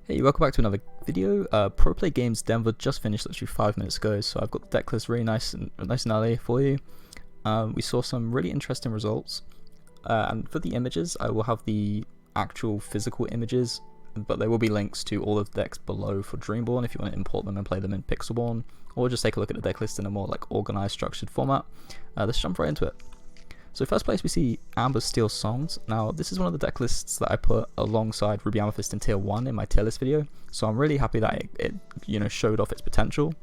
Hey, welcome back to another video. Pro Play Games Denver just finished literally 5 minutes ago, so I've got the Decklist really nice and early for you. We saw some really interesting results, and for the images, I will have the actual physical images, but there will be links to all of the decks below for Dreamborn if you want to import them and play them in Pixelborn, or just take a look at the decklist in a more organized, structured format. Let's jump right into it. So first place we see Amber Steel Songs. Now this is one of the deck lists that I put alongside Ruby Amethyst in tier 1 in my tier list video, so I'm really happy that it showed off its potential.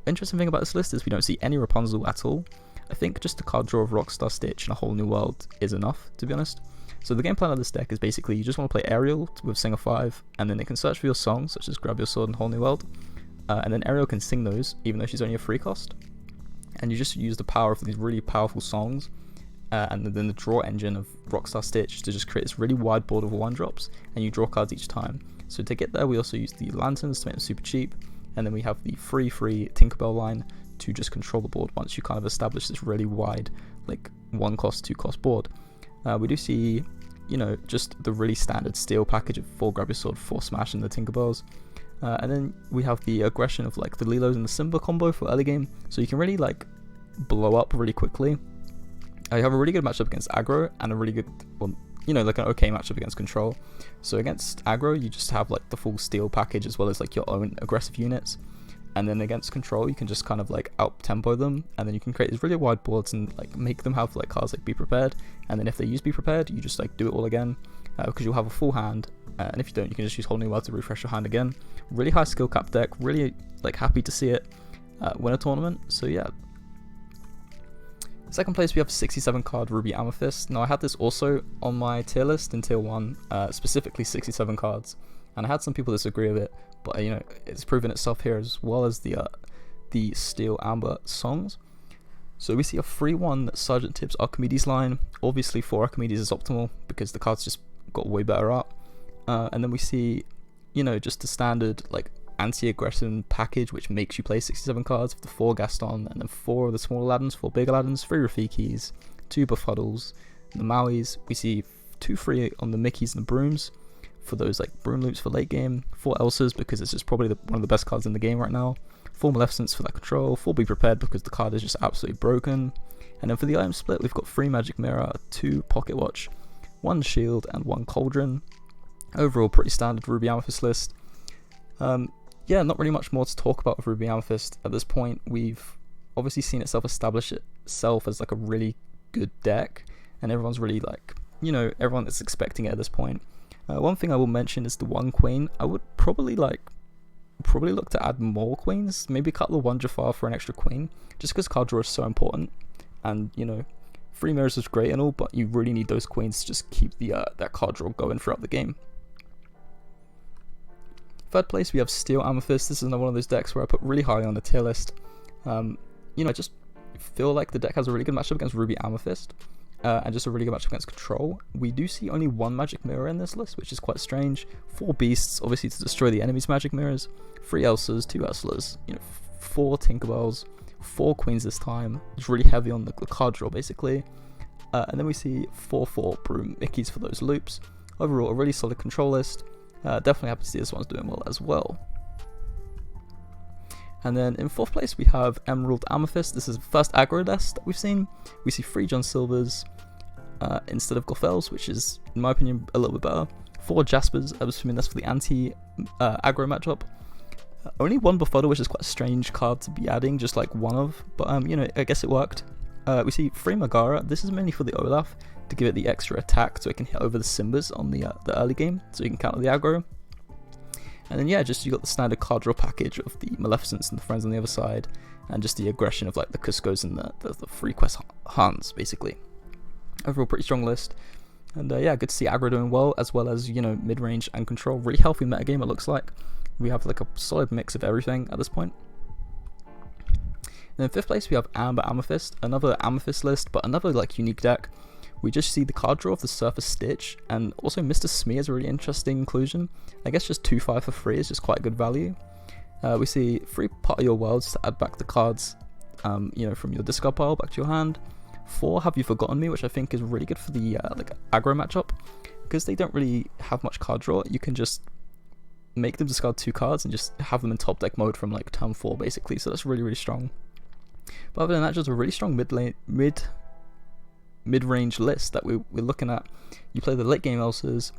Interesting thing about this list is we don't see any Rapunzel at all. I think just the card draw of Rockstar Stitch and a Whole New World is enough, to be honest. So the game plan of this deck is basically you just want to play Ariel with Singer 5, and then it can search for your songs, such as Grab Your Sword and Whole New World, and then Ariel can sing those even though she's only a free cost. And you just use the power of these really powerful songs and then the draw engine of Rockstar Stitch to just create this really wide board of 1-drops, and you draw cards each time. So to get there we also use the lanterns to make them super cheap, and then we have the free Tinkerbell line to just control the board once you kind of establish this really wide 1 cost, 2 cost board. We do see just the really standard steel package of 4 Grab Your Sword, 4 Smash and the Tinkerbells. And then we have the aggression of the Lilos and the Simba combo for early game, so you can really blow up really quickly. You have a really good matchup against aggro and a really good, an okay matchup against control. So against aggro, you just have the full steel package as well as your own aggressive units. And then against control, you can just kind of out tempo them, and then you can create these really wide boards and make them have cards Be Prepared. And then if they use Be Prepared, you just do it all again because you'll have a full hand. And if you don't, you can just use Whole New World to refresh your hand again. Really high skill cap deck. Really happy to see it win a tournament. So yeah. Second place we have 67 card Ruby Amethyst. Now I had this also on my tier list in tier 1, specifically 67 cards, and I had some people disagree with it, but it's proven itself here as well as the Steel Amber songs. So we see a free one Sergeant Tibbs Archimedes line. Obviously 4 Archimedes is optimal because the cards just got way better art. And then we see just the standard anti-aggression package, which makes you play 67 cards with the 4 Gaston, and then 4 of the small Aladdins, 4 big Aladdins, 3 Rafikis, 2 Befuddles, the Mauis. We see 2 free on the Mickeys and the Brooms for those broom loops for late game, 4 Elsas because it's just probably one of the best cards in the game right now, 4 Maleficents for that control, 4 Be Prepared because the card is just absolutely broken. And then for the item split, we've got 3 Magic Mirror, 2 Pocket Watch, 1 Shield, and 1 Cauldron. Overall, pretty standard Ruby Amethyst list. Yeah, not really much more to talk about with Ruby Amethyst at this point. We've obviously seen itself establish itself as a really good deck, and everyone's really everyone is expecting it at this point. One thing I will mention is the 1 Queen. I would probably look to add more queens, maybe cut the 1 Jafar for an extra queen, just because card draw is so important. And 3 mirrors is great and all, but you really need those queens to just keep that card draw going throughout the game. Third place we have Steel Amethyst. This is another one of those decks where I put really high on the tier list. I just feel like the deck has a really good matchup against Ruby Amethyst, and just a really good matchup against Control. We do see only 1 Magic Mirror in this list, which is quite strange. 4 Beasts, obviously to destroy the enemy's Magic Mirrors. 3 Elsas, 2 Ursulas, 4 Tinkerbells, 4 Queens this time. It's really heavy on the card draw basically. And then we see 4 Broom Mickeys for those loops. Overall, a really solid control list. Definitely happy to see this one's doing well as well. And then in 4th place we have Emerald Amethyst. This is the first aggro list that we've seen. We see 3 John Silvers instead of Gothels, which is in my opinion a little bit better. 4 Jaspers, I'm assuming that's for the anti aggro matchup. Only 1 Befuddle, which is quite a strange card to be adding, just one of, but I guess it worked. We see 3 Megara. This is mainly for the Olaf, to give it the extra attack so it can hit over the Simbas on the early game, so you can counter the aggro. And then yeah, just you got the standard card draw package of the Maleficents and the friends on the other side, and just the aggression of the Cuscos and the free quest Hans basically. Overall pretty strong list, and yeah, good to see aggro doing well as mid-range and control. Really healthy metagame it looks like. We have a solid mix of everything at this point. And in 5th place we have Amber Amethyst, another Amethyst list, but another unique deck. We just see the card draw of the Surfer Stitch, and also Mr. Smee is a really interesting inclusion. I guess just 2/5 for free is just quite good value. We see 3 Part of Your Worlds to add back the cards, from your discard pile back to your hand. 4 Have You Forgotten Me, which I think is really good for the aggro matchup, because they don't really have much card draw. You can just make them discard 2 cards and just have them in top deck mode from like turn 4 basically, so that's really strong. But other than that, just a really strong mid-range list that we're looking at. You play the late game Elses,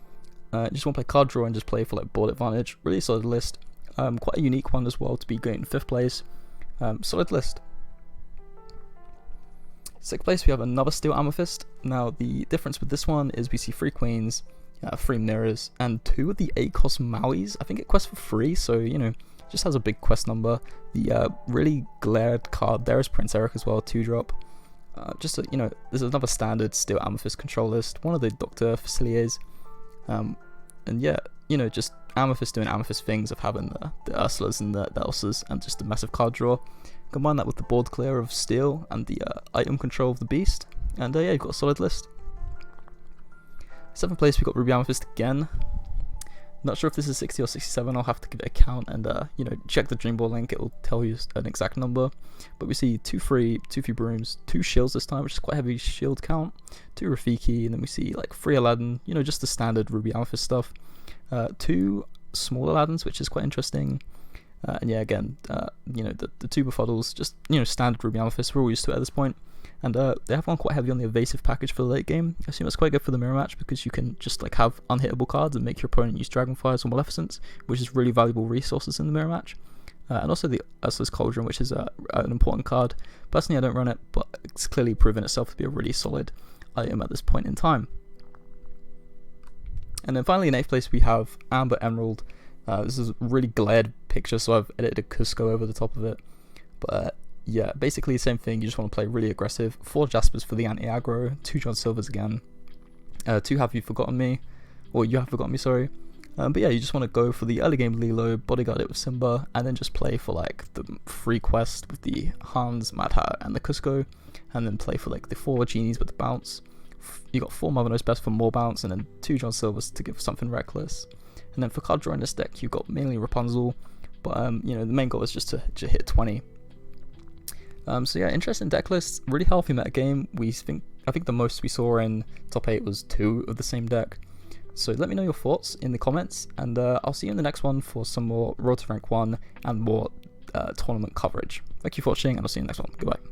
just want to play card draw and just play for like board advantage. Really solid list, quite a unique one as well to be going in 5th place. Solid list. 6th place we have another Steel Amethyst. Now the difference with this one is we see 3 queens, 3 mirrors, and 2 of the 8-cost Mauis. I think it quests for free, so you know, just has a big quest number. The really glared card there is Prince Eric as well, 2-drop. Just you know, there's another standard Steel Amethyst control list, one of the Dr. Faciliers, and yeah, you know, just Amethyst doing Amethyst things of having the Ursulas and the Elsas and just a massive card draw. Combine that with the board clear of Steel and the item control of the Beast, and yeah, you've got a solid list. 7th place we got Ruby Amethyst again. Not sure if this is 60 or 67, I'll have to give it a count and you know, check the Dream Ball link, it will tell you an exact number. But we see 2 free brooms, 2 shields this time, which is quite a heavy shield count, 2 Rafiki, and then we see like 3 Aladdin, you know, just the standard Ruby Amethyst stuff. 2 small Aladdins, which is quite interesting. And yeah, again, you know, the 2 Befuddles, just, you know, standard Ruby Amethyst, we're all used to it at this point. And they have one quite heavy on the evasive package for the late game. I assume it's quite good for the mirror match because you can just like have unhittable cards and make your opponent use Dragonfires or Maleficents, which is really valuable resources in the mirror match. And also the Ursula's Cauldron, which is an important card. Personally, I don't run it, but it's clearly proven itself to be a really solid item at this point in time. And then finally in 8th place we have Amber Emerald. This is a really glared picture, so I've edited Cusco over the top of it. But yeah, basically the same thing, you just want to play really aggressive. 4 Jaspers for the anti-aggro, 2 John Silvers again, 2 Have You Forgotten Me, or You Have Forgotten Me, sorry. But yeah, you just want to go for the early game Lilo, bodyguard it with Simba, and then just play for like the free quest with the Hans, Mad Hatter, and the Cusco, and then play for like the 4 Genies with the bounce. You got 4 Mother Knows Best for more bounce, and then 2 John Silvers to give something reckless. And then for card draw in this deck, you've got mainly Rapunzel, but you know, the main goal is just to hit 20. So yeah, interesting deck list, really healthy meta game. I think the most we saw in top 8 was 2 of the same deck. So let me know your thoughts in the comments, and I'll see you in the next one for some more Road to Rank 1 and more tournament coverage. Thank you for watching, and I'll see you in the next one. Goodbye.